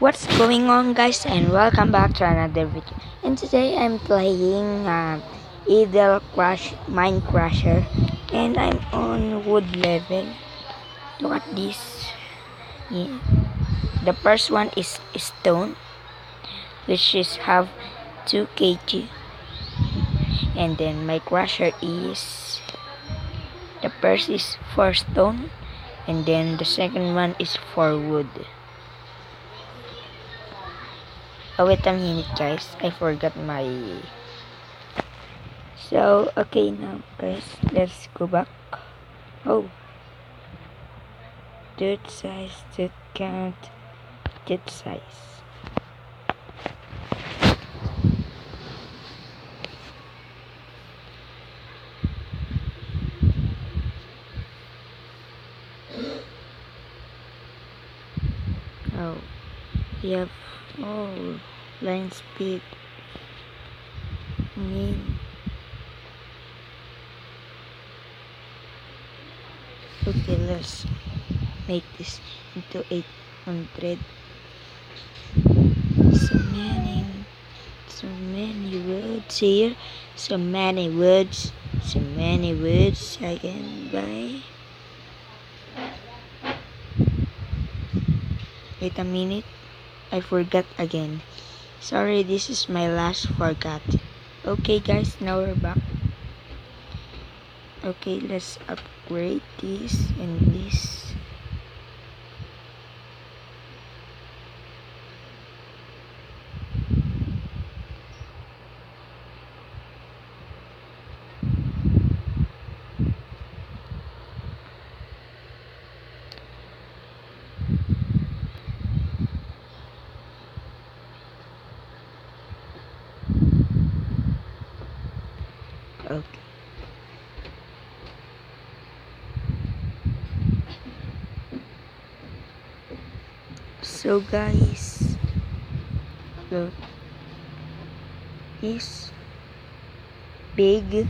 What's going on, guys, and welcome back to another video. And today I'm playing Idle Crash Mine Crusher, and I'm on wood level. Look at this. Yeah. The first one is stone, which is have 2 kg, and then my crusher is the first is 4 stone, and then the second one is 4 wood. Oh, wait a minute, guys. I forgot my... So, okay now, guys. Let's go back. Oh. Dirt size, dirt count, dirt size. Oh. We have... Oh. Line speed. Mean. Okay, let's make this into 800. So many words here. So many words I can buy. Wait a minute. I forgot again. Sorry, this is my last forgot. Okay, guys, now we're back. Okay, let's upgrade this and this. Okay. So, guys, look, is big,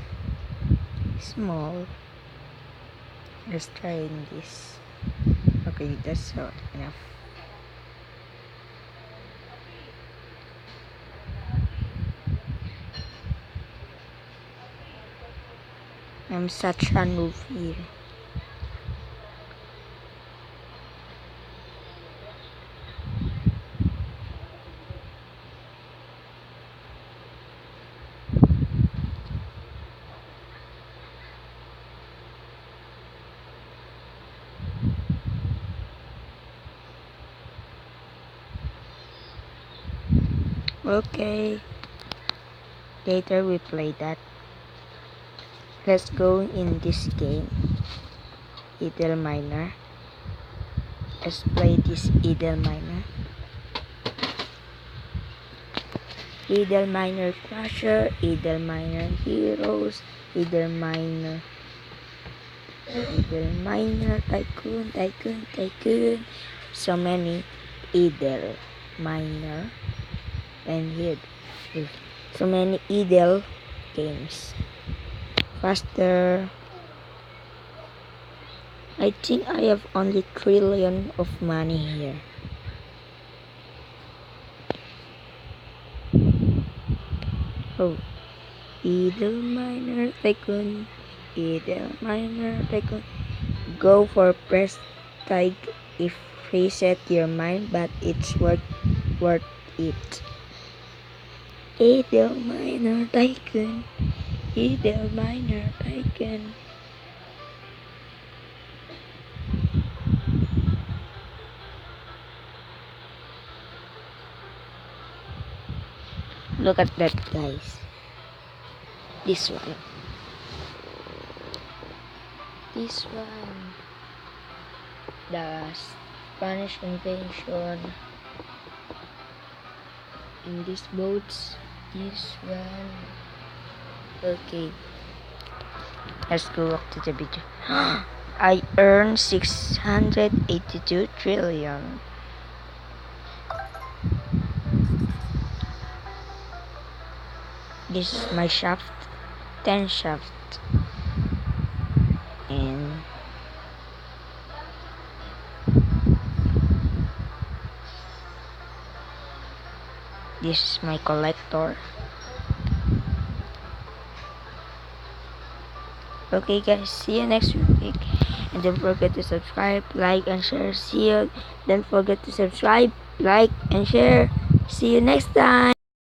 small. Let's try this. Okay, that's all enough. I'm such a noob here. Okay, later we play that. Let's go in this game. Idle Miner. Let's play this Idle Miner. Idle Miner Crusher, Idle Miner Heroes, Idle Miner Tycoon. So many Idle Miner and here. So many Idle games. Faster. I think I have only trillion of money here. Oh, Idle Miner Tycoon, Go for press tag if reset your mind, but it's worth it. Idle Miner Tycoon. Look at that, guys. This one. The Spanish invasion. In these boats. This one. Okay. Let's go up to the video. I earned 682 trillion. This is my shaft. 10 shaft. And This is my collector. Okay guys, see you next week. And don't forget to subscribe, like, and share. See you. Don't forget to subscribe, like, and share. See you next time.